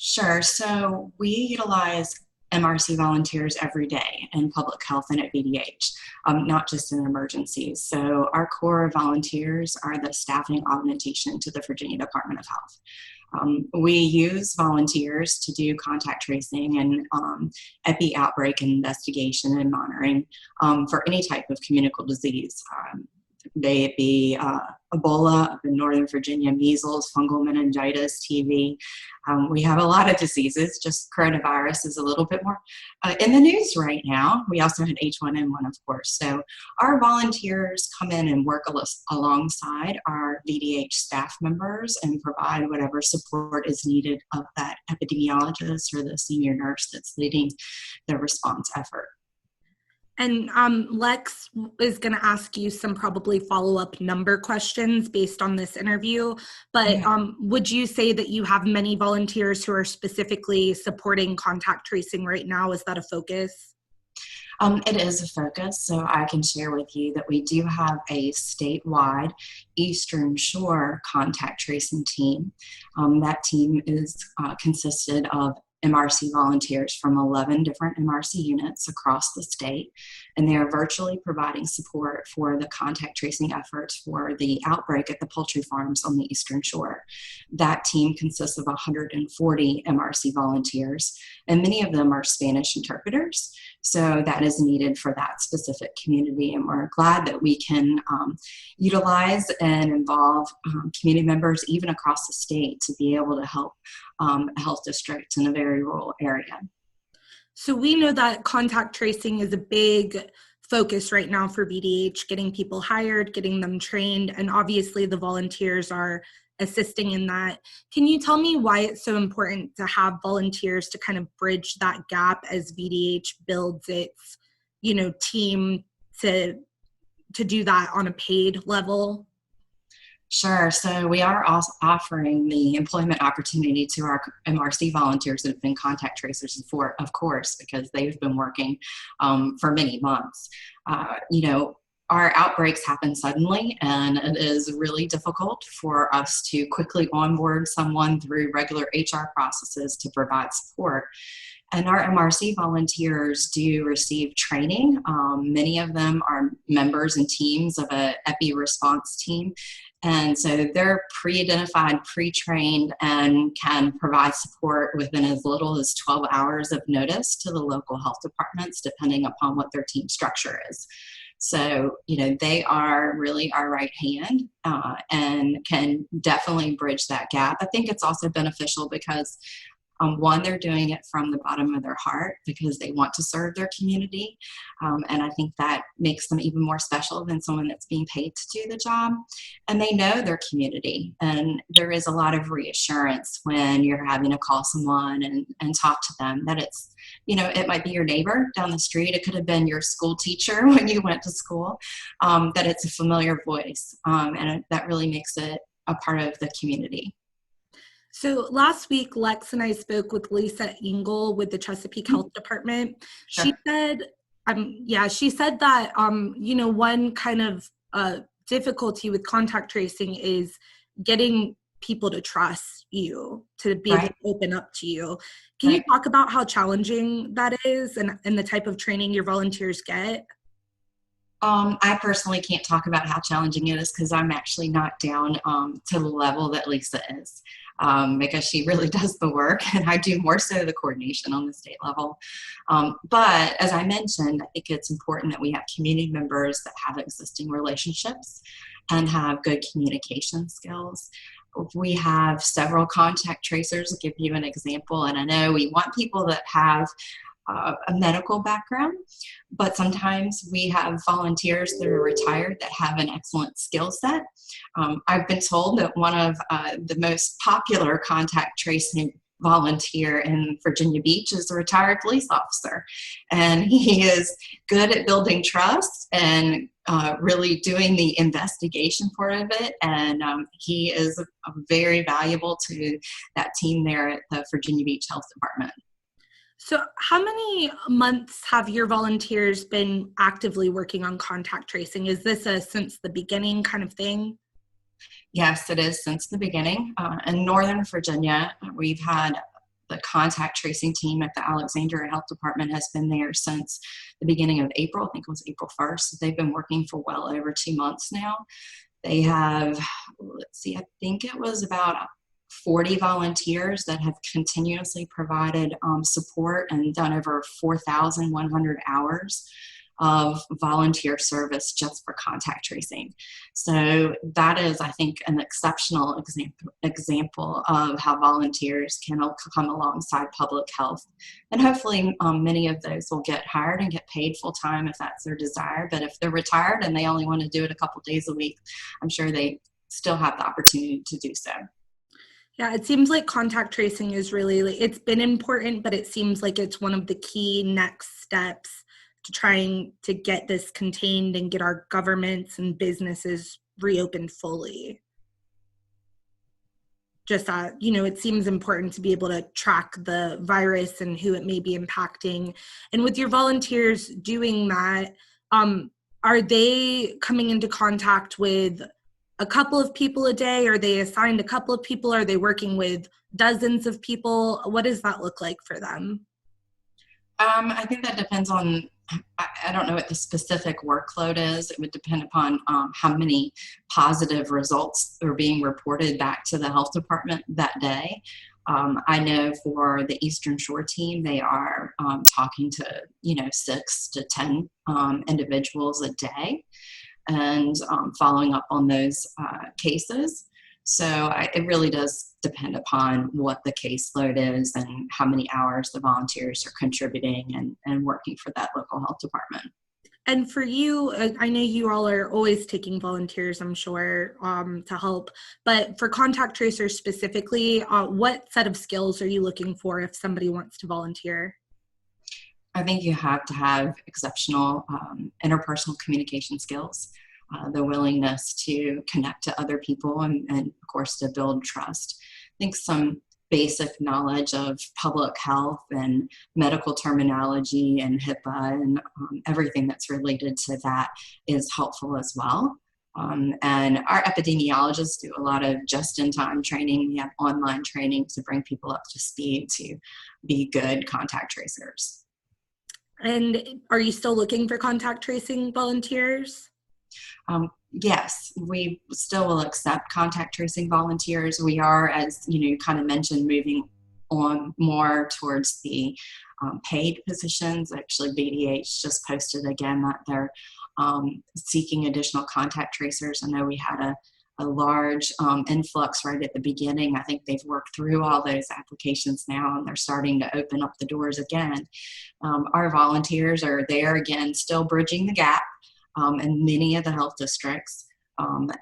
Sure. So we utilize MRC volunteers every day in public health and at VDH, not just in emergencies. So our core volunteers are the staffing augmentation to the Virginia Department of Health. We use volunteers to do contact tracing and epi outbreak investigation and monitoring for any type of communicable disease. May it be Ebola up in Northern Virginia, measles, fungal meningitis, TB. We have a lot of diseases, just coronavirus is a little bit more in the news right now. We also had H1N1, of course. So our volunteers come in and work alongside our VDH staff members and provide whatever support is needed of that epidemiologist or the senior nurse that's leading the response effort. And Lex is going to ask you some probably follow-up number questions based on this interview, but would you say that you have many volunteers who are specifically supporting contact tracing right now? Is that a focus? It is a focus, so I can share with you that we do have a statewide Eastern Shore contact tracing team. That team is consisted of MRC volunteers from 11 different MRC units across the state, and they are virtually providing support for the contact tracing efforts for the outbreak at the poultry farms on the Eastern Shore. That team consists of 140 MRC volunteers, and many of them are Spanish interpreters, so that is needed for that specific community, and we're glad that we can utilize and involve community members even across the state to be able to help a health district in a very rural area. So we know that contact tracing is a big focus right now for VDH, getting people hired, getting them trained, and obviously the volunteers are assisting in that. Can you tell me why it's so important to have volunteers to kind of bridge that gap as VDH builds its, team to do that on a paid level? Sure. So we are also offering the employment opportunity to our MRC volunteers that have been contact tracers before, of course, because they've been working for many months. Our outbreaks happen suddenly, and it is really difficult for us to quickly onboard someone through regular HR processes to provide support. And our MRC volunteers do receive training. Many of them are members and teams of an EPI response team. And so they're pre-identified, pre-trained, and can provide support within as little as 12 hours of notice to the local health departments, depending upon what their team structure is. So, they are really our right hand and can definitely bridge that gap. I think it's also beneficial because one, they're doing it from the bottom of their heart because they want to serve their community. And I think that makes them even more special than someone that's being paid to do the job. And they know their community. And there is a lot of reassurance when you're having to call someone and talk to them that it's, it might be your neighbor down the street. It could have been your school teacher when you went to school, that it's a familiar voice. And that really makes it a part of the community. So last week, Lex and I spoke with Lisa Engel with the Chesapeake Health Department. Sure. She said, that, one kind of difficulty with contact tracing is getting people to trust you, to be able to open up to you. Can you talk about how challenging that is and the type of training your volunteers get? I personally can't talk about how challenging it is because I'm actually not down to the level that Lisa is. Because she really does the work and I do more so the coordination on the state level. But as I mentioned, I think it's important that we have community members that have existing relationships and have good communication skills. We have several contact tracers. I'll give you an example. And I know we want people that have a medical background, but sometimes we have volunteers that are retired that have an excellent skill set. I've been told that one of the most popular contact tracing volunteer in Virginia Beach is a retired police officer, and he is good at building trust and really doing the investigation part of it, and he is very valuable to that team there at the Virginia Beach Health Department. So how many months have your volunteers been actively working on contact tracing? Is this a since the beginning kind of thing? Yes, it is since the beginning. In Northern Virginia, we've had the contact tracing team at the Alexandria Health Department has been there since the beginning of April. I think it was April 1st. They've been working for well over 2 months now. They have, let's see, I think it was about 40 volunteers that have continuously provided support and done over 4,100 hours of volunteer service just for contact tracing. So that is, I think, an exceptional example of how volunteers can come alongside public health. And hopefully many of those will get hired and get paid full time if that's their desire. But if they're retired and they only want to do it a couple days a week, I'm sure they still have the opportunity to do so. Yeah, it seems like contact tracing is really, it's been important, but it seems like it's one of the key next steps to trying to get this contained and get our governments and businesses reopened fully. Just that, it seems important to be able to track the virus and who it may be impacting. And with your volunteers doing that, are they coming into contact with a couple of people a day? Are they assigned a couple of people? Are they working with dozens of people? What does that look like for them? I think that depends on, I don't know what the specific workload is. It would depend upon how many positive results are being reported back to the health department that day. I know for the Eastern Shore team, they are talking to, 6 to 10 individuals a day and following up on those cases. So it really does depend upon what the caseload is and how many hours the volunteers are contributing and working for that local health department. And for you, I know you all are always taking volunteers, I'm sure, to help. But for contact tracers specifically, what set of skills are you looking for if somebody wants to volunteer? I think you have to have exceptional interpersonal communication skills. The willingness to connect to other people and of course to build trust. I think some basic knowledge of public health and medical terminology and HIPAA and everything that's related to that is helpful as well. And our epidemiologists do a lot of just-in-time training. We have online training to bring people up to speed to be good contact tracers. And are you still looking for contact tracing volunteers? Yes, we still will accept contact tracing volunteers. We are, as you kind of mentioned, moving on more towards the paid positions. Actually, VDH just posted again that they're seeking additional contact tracers. I know we had a large influx right at the beginning. I think they've worked through all those applications now and they're starting to open up the doors again. Our volunteers are there again, still bridging the gap. In many of the health districts,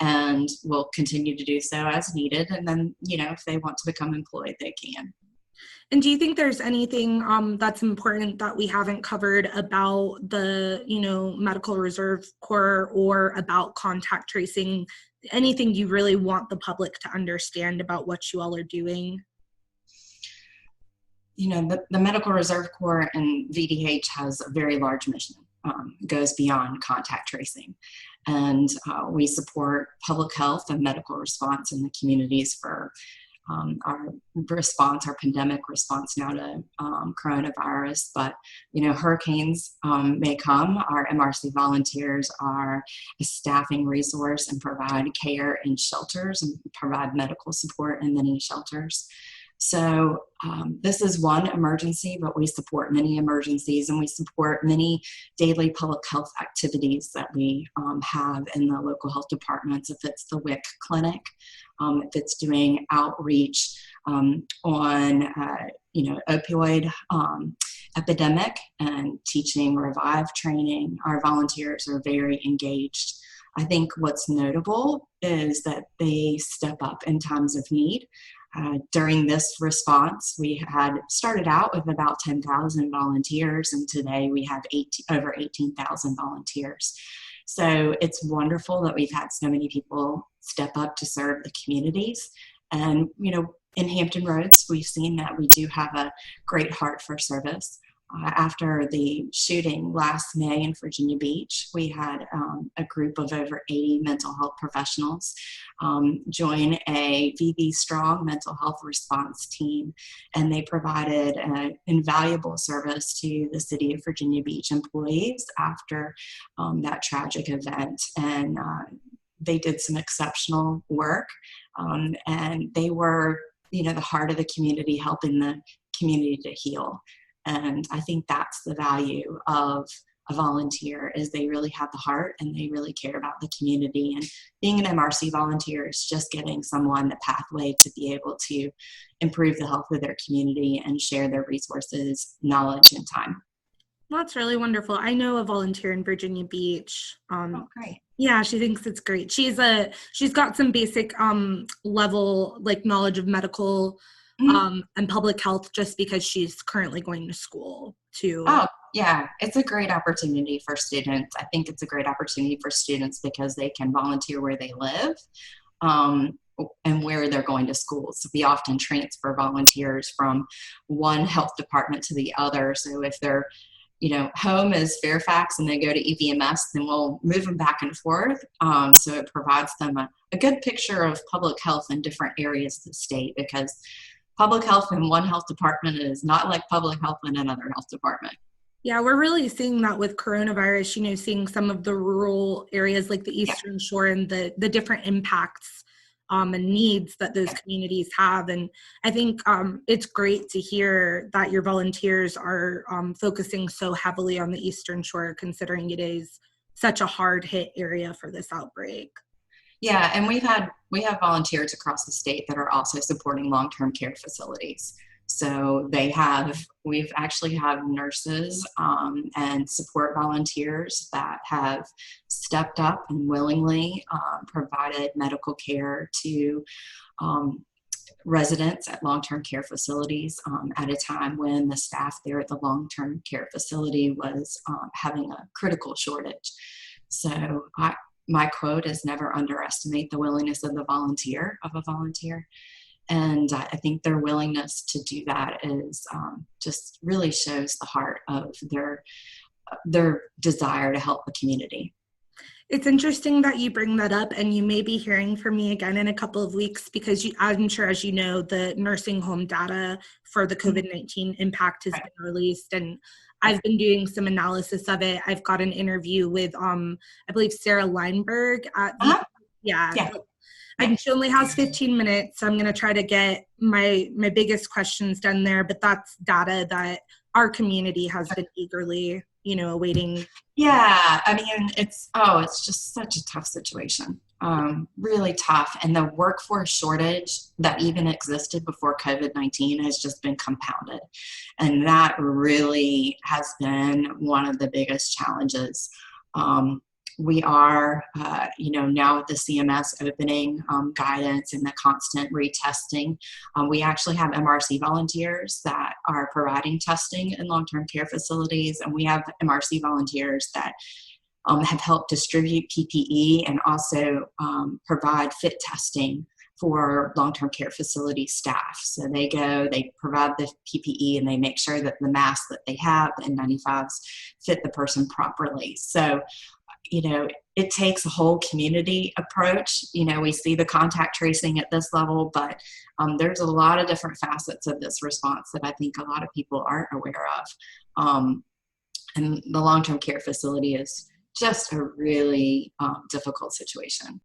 and will continue to do so as needed. And then, if they want to become employed, they can. And do you think there's anything that's important that we haven't covered about the, Medical Reserve Corps or about contact tracing? Anything you really want the public to understand about what you all are doing? The Medical Reserve Corps and VDH has a very large mission. Goes beyond contact tracing. And we support public health and medical response in the communities for our response, our pandemic response now to coronavirus. But, hurricanes may come. Our MRC volunteers are a staffing resource and provide care in shelters and provide medical support in many shelters. So this is one emergency, but we support many emergencies and we support many daily public health activities that we have in the local health departments. If it's the WIC clinic, if it's doing outreach on, opioid epidemic and teaching Revive training, our volunteers are very engaged. I think what's notable is that they step up in times of need. During this response, we had started out with about 10,000 volunteers, and today we have over 18,000 volunteers. So it's wonderful that we've had so many people step up to serve the communities. And, in Hampton Roads, we've seen that we do have a great heart for service. After the shooting last May in Virginia Beach, we had a group of over 80 mental health professionals join a VB Strong mental health response team, and they provided an invaluable service to the City of Virginia Beach employees after that tragic event. And they did some exceptional work, and they were, the heart of the community, helping the community to heal. And I think that's the value of a volunteer, is they really have the heart and they really care about the community. And being an MRC volunteer is just giving someone the pathway to be able to improve the health of their community and share their resources, knowledge, and time. That's really wonderful. I know a volunteer in Virginia Beach. Oh, great. Yeah, she thinks it's great. She's got some basic level knowledge of medical and public health, just because she's currently going to school too. Oh, yeah. It's a great opportunity for students. I think it's a great opportunity for students because they can volunteer where they live and where they're going to school. So we often transfer volunteers from one health department to the other. So if they're home is Fairfax and they go to EVMS, then we'll move them back and forth. So it provides them a good picture of public health in different areas of the state, because public health in one health department is not like public health in another health department. Yeah, we're really seeing that with coronavirus, seeing some of the rural areas like the Eastern Shore and the different impacts and needs that those communities have. And I think it's great to hear that your volunteers are focusing so heavily on the Eastern Shore, considering it is such a hard hit area for this outbreak. Yeah, and we have volunteers across the state that are also supporting long-term care facilities. So we've actually have nurses and support volunteers that have stepped up and willingly provided medical care to residents at long-term care facilities at a time when the staff there at the long-term care facility was having a critical shortage. So my quote is, never underestimate the willingness of a volunteer. And I think their willingness to do that is just really shows the heart of their desire to help the community. It's interesting that you bring that up, and you may be hearing from me again in a couple of weeks, because I'm sure, as you know, the nursing home data for the COVID-19 impact has been released, and I've been doing some analysis of it. I've got an interview with, I believe, Sarah Leinberg at and she only has 15 minutes, so I'm going to try to get my biggest questions done there. But that's data that our community has been eagerly, awaiting. Yeah, I mean, it's just such a tough situation, really tough. And the workforce shortage that even existed before COVID-19 has just been compounded. And that really has been one of the biggest challenges. We are, now with the CMS opening guidance and the constant retesting, we actually have MRC volunteers that are providing testing in long-term care facilities, and we have MRC volunteers that have helped distribute PPE and also provide fit testing for long-term care facility staff. So they provide the PPE, and they make sure that the masks that they have, the N95s, fit the person properly. So it takes a whole community approach. We see the contact tracing at this level, but there's a lot of different facets of this response that I think a lot of people aren't aware of. And the long-term care facility is just a really difficult situation.